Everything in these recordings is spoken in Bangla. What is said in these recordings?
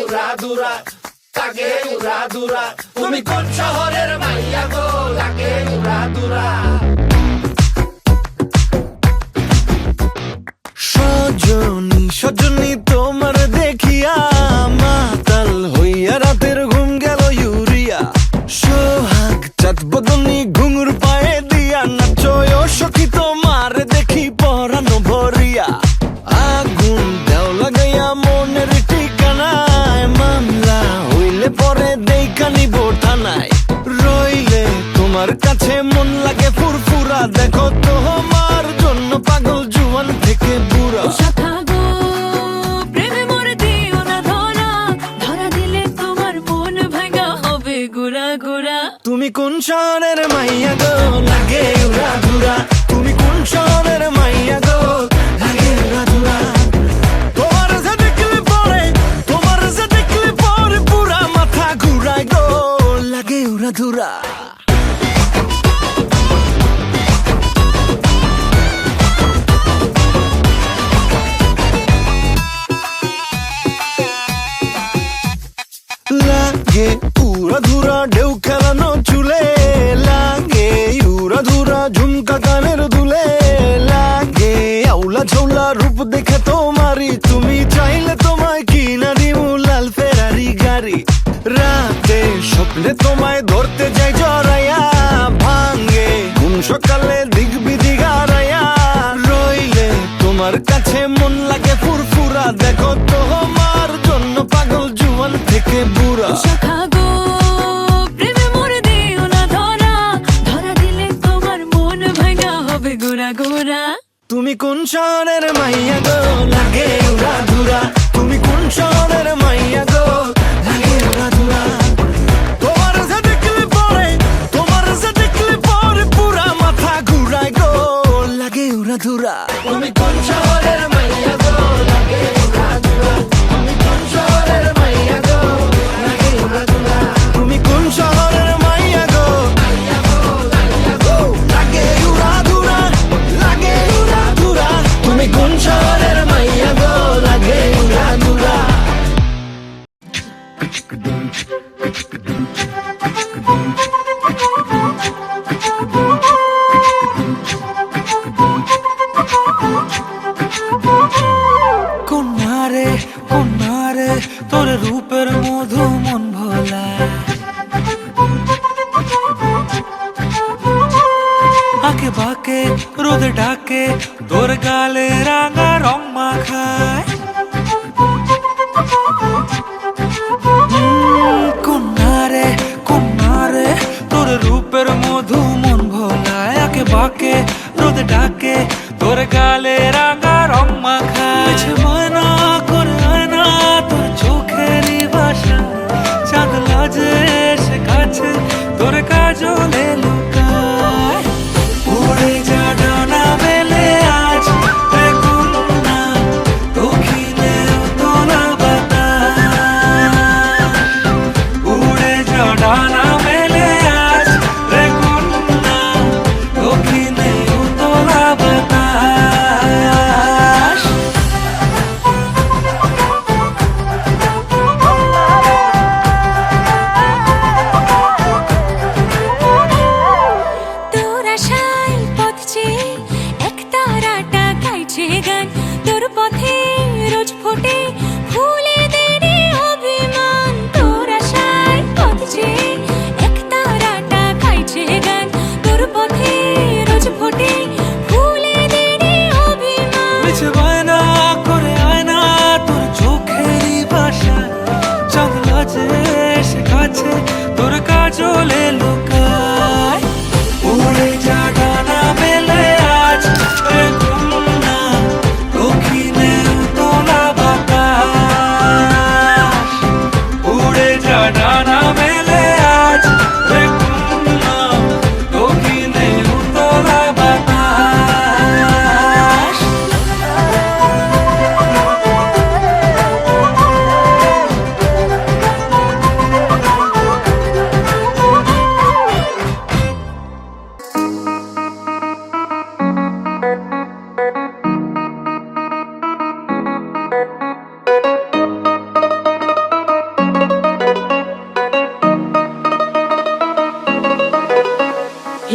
উড়াধুরা, লাগে উড়াধুরা। তুমি কোন শহরের মাইয়া গো, লাগে উড়াধুরা। সজনী সজনী তোমার দেখিয়া মাতাল হইয়া রাতের ঘুম গেল ইউরিয়া। সোহাগ চাঁদ বদনী ঘুঙুর পায়ে দিয়া নাচয় সখী তোমার দেখি পরানো ভরিয়া। আগুন দেও লাগাইয়া মনের ঠিকানায়, মামলা হইলে পরে দেখা নিব থানায়। রইলে তোমার কাছে মন লাগে ফুরফুরা, দেখো তোমার জন্য পাগল জুয়ান থেকে বুড়া। তুমি কোন শহরের মাইয়া গো, লাগে উড়াধুরা। তুমি কোন শহরের মাইয়া গো, লাগে উড়াধুরা। তোমার যে দেখলে পরে, তোমার যে দেখলে পরে পুরা মাথা ঘুরায় গো, লাগে উড়াধুরা। লাগে উড়াধুরা ঢেউ খেলানো চুলে, লাগে উড়াধুরা ঝুমকা কানের দুলে, লাগে আউলা ঝৌলা রূপ দেখে তোমারি, তুমি চাইলে তোমায় কিনা দিও লাল ফেরারি গাড়ি। রাতে স্বপ্নে তোমায় ধরতে যাই জড়াইয়া, ভাঙ্গে ঘুম সকালে দিক বিধি গারাইয়া। রইলে তোমার কাছে মন লাগে ফুরফুরা, দেখো তোমার জন্য পাগল জুয়ান থেকে বুড়া। তুমি কোন শহরের মাইয়া গো, লাগে উড়াধুরা। তুমি কোন শহরের মাইয়া গো, লাগে উড়াধুরা। তোমার যে দেখলে পরে, তোমার যে দেখলে পরে পুরা মাথা ঘুরায় গো, লাগে উড়াধুরা। তুমি কোন শহরের মাইয়া গো, লাগে উড়াধুরা। তুমি কোন শহরের মাইয়া গো, লাগে উড়াধুরা। তুমি কোন শহরের মাইয়া গো, মাইয়া গো, মাইয়া গো, লাগে উড়াধুরা, লাগে উড়াধুরা। তুমি কোন শহরের মাইয়া গো, লাগে উড়াধুরা। কন্যারে কন্যারে তোর রূপের মধু মন ভোলা। আঁকে বাঁকে রোদ ডাকে, তোর গালে রাঙা রং মাখায়। কন্যারে কন্যারে তোর রূপের মধু মন ভোলায়। আঁকে বাঁকে রোদ ডাকে, তোর গালে রাঙা রং মাখায়। ময়না করে আয়না তোর চোখেরই ভাষা, চাঁদ লাজে সে কাছে তোর কাজলে লুকায়। উড়ে যা ডানা মেলে আজ রে কন্যা, দক্ষিণে তোলা বাতাস। উড়ে যা ডানা মেলে আজ রে কন্যা, দক্ষিণে তোলা বাতাস।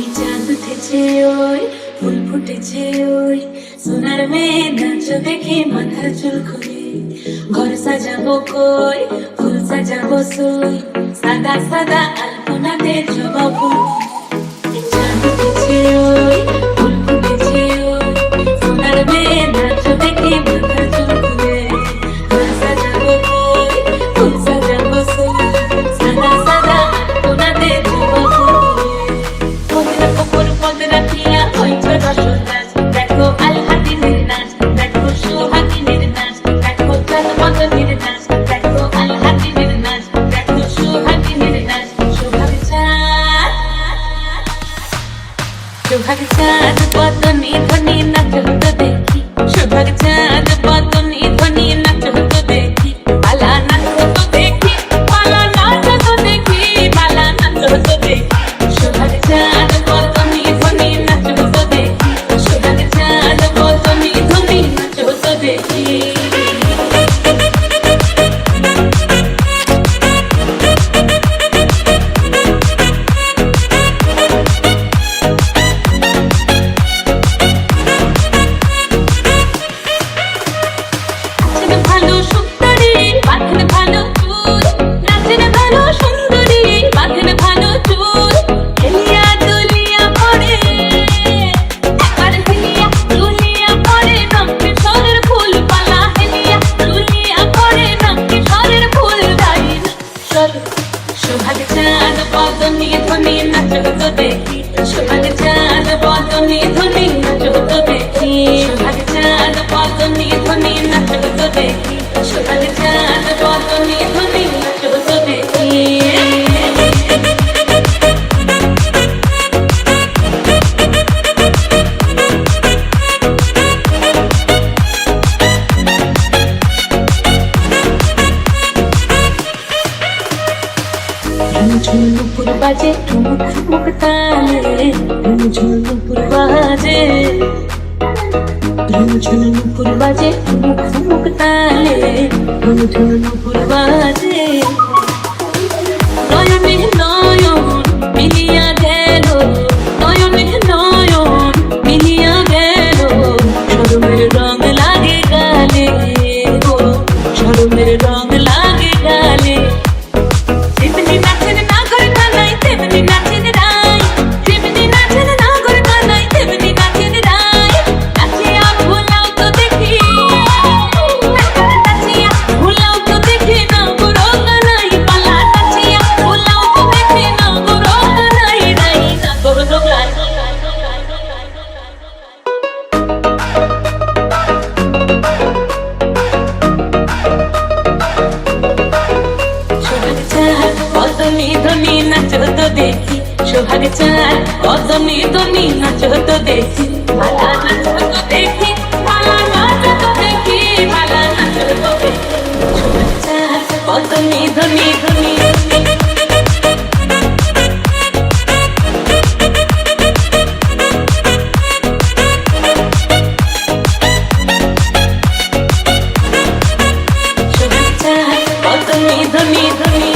এই চাঁদ উঠেছে ওই ফুল ফুটেছে ওই সোনার মেয়ে নাচ দেখে মাথার চুল খুলে ঘর সাজাবো কই ফুল সাজাবো সই সাদা সাদা আলপনাতে জবা ফুল এই চাঁদ উঠেছে ওই ফুল ফুটেছে ওই সোনার মেয়ে নাচ দেখে মাথার চুল খুলে ঘর সাজাবো কই ফুল সাজাবো সই সাদা সাদা আলপনাতে জবা ফুল পদরা পুকুর পদরা পিয়া হইছে রসদাস দেখো আলহাদিনের নাচ দেখো সোহাগিনের নাচ দেখো চাঁদমদনের নাচ দেখো আলহাদিনের নাচ দেখো সোহাগিনের নাচ সোহাগ চাঁদ বদনি ধ্বনি নাচ হতো দেখি সোহাগ চাঁদ বদনি ধ্বনি নাচ হতো দেখি পালা নাচ হতো দেখি পালা নাচ হতো দেখি পালা নাচ হতো দেখি সোহাগ চাঁদ বদনি ধ্বনি নাচ হতো দেখি সোহাগ চাঁদ বদনি ধ্বনি নাচ হতো দেখি ভালো সুন্দরী বাঁধেন ভালো চুল নাচেন ভালো সুন্দরী বাঁধেন ভালো চুল হেলিয়া দুলিয়া পড়ে একবার হেলিয়া দুলিয়া পড়ে রঙে সরের ফুল পালা হেলিয়া দুলিয়া পড়ে রঙে সরের ফুল গাইন চলো সোহাগ চাঁদ বদনি ধ্বনি নাচ হতো দেখি সোহাগ চাঁদ বদনি ধ্বনি নাচ হতো দেখি সোহাগ চাঁদ বদনি ধ্বনি নাচ হতো দেখি সোহাগ চাঁদ বদনি ধ্বনি নাচ হতো দেখি ঝুমঝুমপুর বাজে ঠুমুক ঠুমুক তালে ঝুমঝুমপুর বাজে ঝুমঝুমপুর বাজে ঠুমুক ঠুমুক তালে ঝুমঝুমপুর বাজে নয়নে নয়ন মিলিয়া গেল নয়নে নয়ন মিলিয়া গেল শরমের রং লাগে গালে গো শরমের রং লাগে গালে যেমনি নাচেন না করে কানাই তেমনি নাচেন রাই যেমনি নাচেন না করে কানাই তেমনি নাচেন রাই নাচিয়া ভোলাও তো দেখি নাচিয়া ভোলাও তো দেখি না বড় কানাই পালা নাচিয়া ভোলাও তো দেখি না বড় কানাই রাই না বড় দোকান সোহাগ চাঁদ বদনি ধ্বনি নাচ হতো দেখি সোহাগ চাঁদ বদনি ধ্বনি নাচ হতো দেখি ভালা নাচ হতো দেখি ভালা নাচ হতো দেখি ভালা নাচ হতো দেখি সোহাগ চাঁদ বদনি ধ্বনি ধ্বনি সোহাগ চাঁদ বদনি ধ্বনি ধ্বনি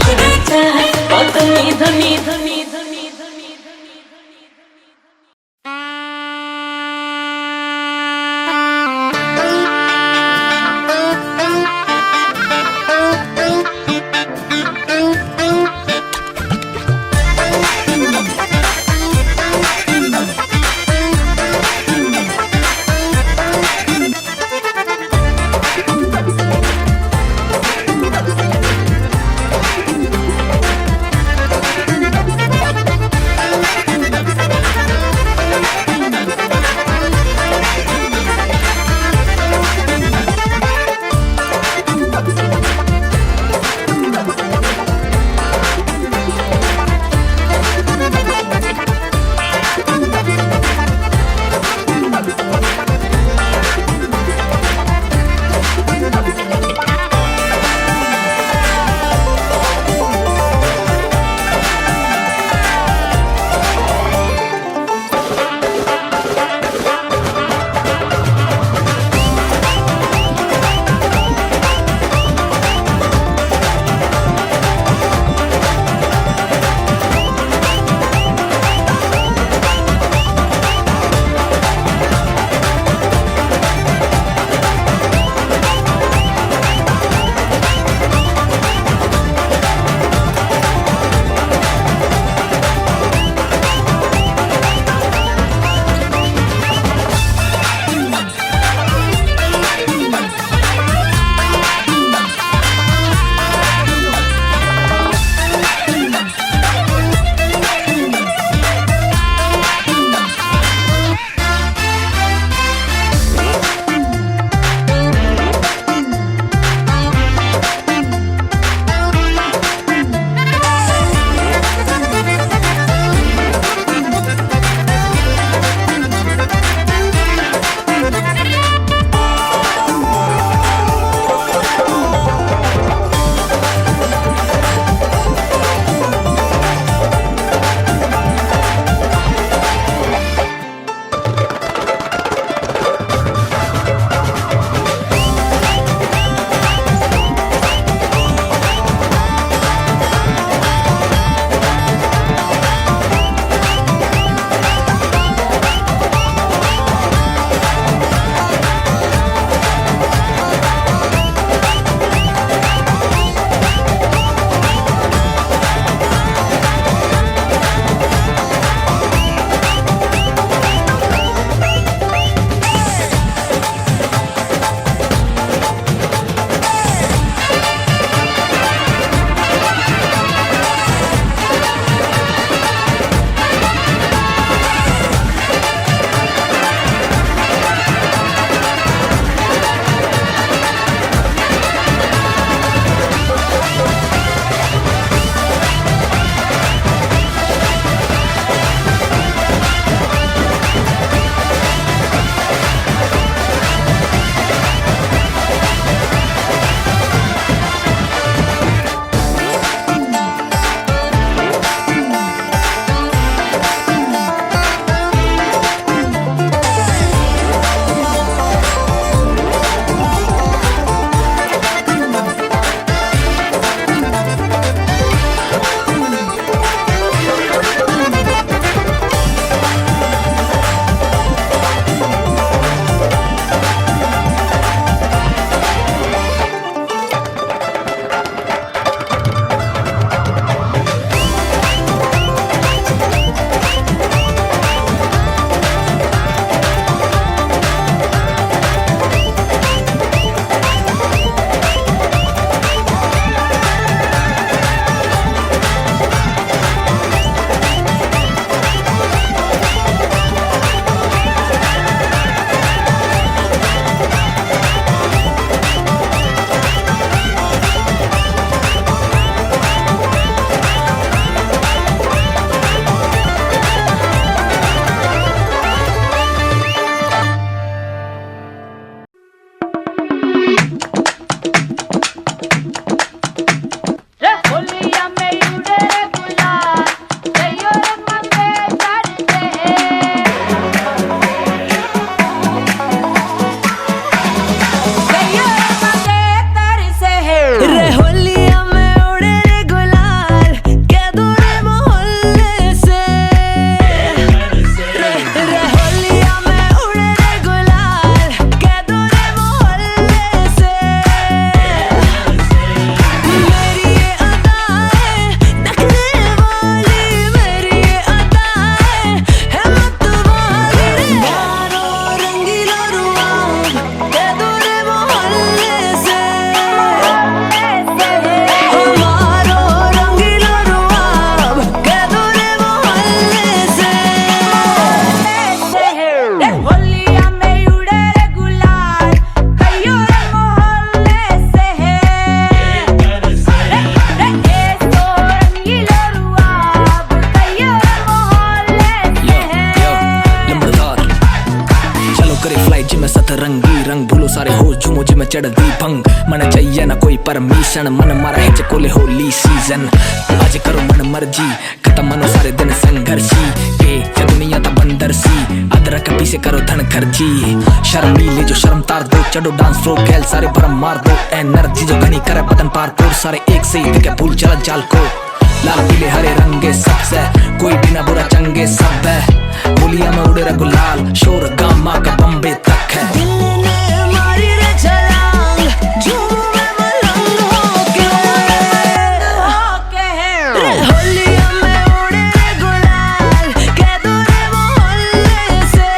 সোহাগ চাঁদ বদনি ধ্বনি ধ্বনি ধ্বনি करे फ्लाई जिम्मे सतरंगी रंग भूलो सारे हो झूमो जिम्मे चढ़ दी भंग मन चाहिए ना कोई परमिशन मन मारा है कोले होली सीजन आज करो मन मर्जी खत्म मनो सारे दिन संघर्षी के ये दुनिया ता बंदर सी अदरक पीछे करो धन खर्ची शर्मीले जो शर्म तार दो चढ़ो डांस फ्लोर गैल सारे भरम मार दो एनर्जी जो घनी करे बदन पार तोड़ सारे एक से ही दिखे भूल चला जाल को लाल पीले हरे रंगे सबसे कोई भी ना बुरा चंगे सब है होलिया में उड़े रे गुलाल शोर गामा का बम्बे तक है दिल ने मारी रे छलांग झूम में मलंग होके रे होलिया में उड़े रे गुलाल कह दो रे मोहल्ले से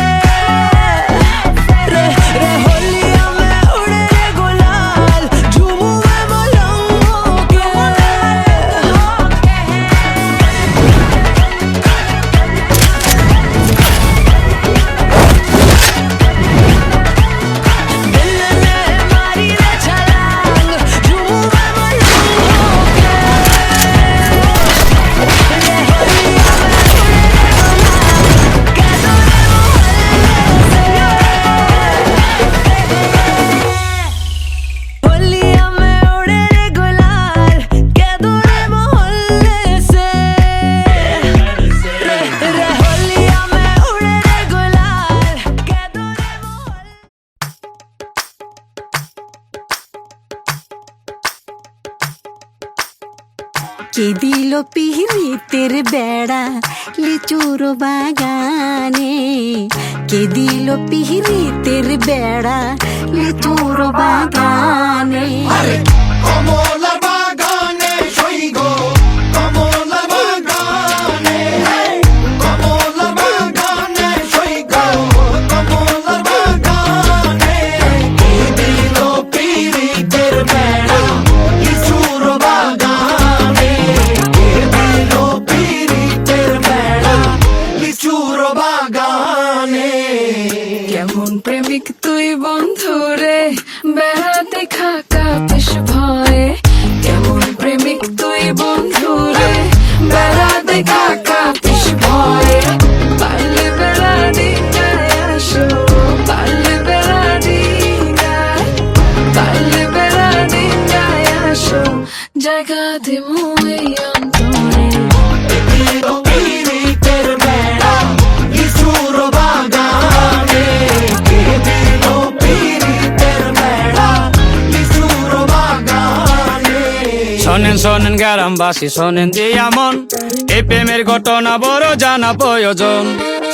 रे रे होलिया में उड़े रे गुलाल झूम में मलंग होके दिल ने मारी रे छलांग झूम में मलंग होके होलिया में उड़े रे गुलाल कह दो रे मोहल्ले से रे रे होलिया में उड़े रे गुलाल कह दो रे मोहल्ले কে দিল পিহিতের বেড়া লিচুর বাগানে কে দিল পিহিতের বেড়া লিচুর বাগানে কমলার বাগানে সইগ কমলার বাগানে কমলার বাগানে সইগ কমলার বাগানে কে দিল পিরিতের বেড়া লিচুর বাগানে কে দিল পিরিতের বেড়া লিচুর বাগানে কেমন প্রেমিক তুই বন্ধু রে বেড়াতে খাকা পেশ ভয়ে কেমন প্রেমিক তুই বন্ধু রে বেড়াতে খাকা পেশ ভয়ে পারলে বেড়া দিনায় আসো পারলে বেড়া দিনায় পারলে বেড়া দিনায় আসো জায়গা দিমু এই অন্তরে দিল পিরিতের বেড়া লিচুর বাগানে কে দিল পিরিতের বেড়া লিচুর বাগানে শোনেন শোনেন গ্রামবাসী শোনেন দিয়া মন এই প্রেমের ঘটনা বড় জানা প্রয়োজন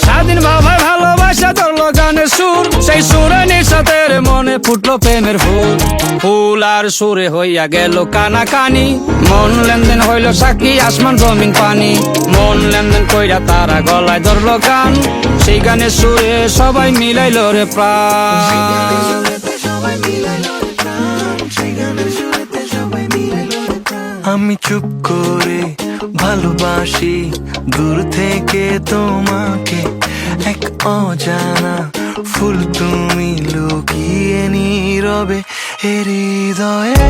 স্বাধীন ভাবায় ভালোবাসা ধরলো গানের সুর সেই সুরে নিঃসাতের মনে ফুটলো প্রেমের ফুল ফুল আর সুরে হইয়া গেল কানা কানি মন লেনদেন হইল সাক্ষী আসমান জমিন পানি মন লেনদেন কইরা তারা গলায় ধরলো গান সেই গানের সুরে সবাই মিলাইল রে প্রাণ আমি চুপ করে ভালোবাসি দূর থেকে তোমাকে এক অজানা ফুল তুমি লুকিয়ে নীরবে এ হৃদয়ে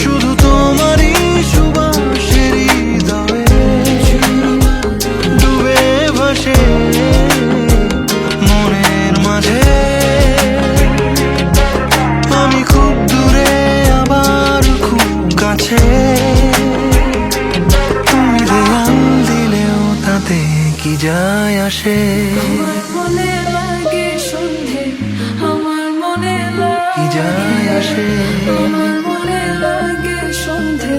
শুধু তোমারই সুবাস হৃদয়ে ডুবে ভাসে মনের মাঝে আমি খুব দূরে আবার খুব কাছে তুমি দেয়াল দিলেও তাতে কি যায় আসে আমার মনে লাগে সন্ধে আমার মনে কি যায় আসে আমার মনে লাগে সন্ধে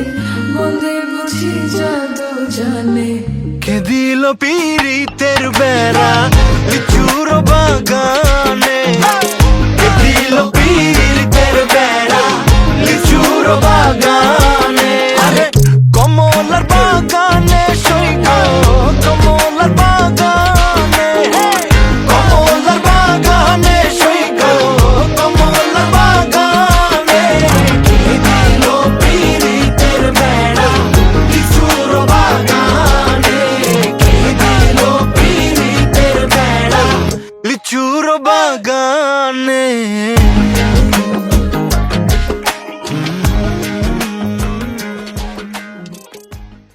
বন্ধে বুঝি জাদু জানে কে দিল পিরিতের বেড়া লিচুর বাগানে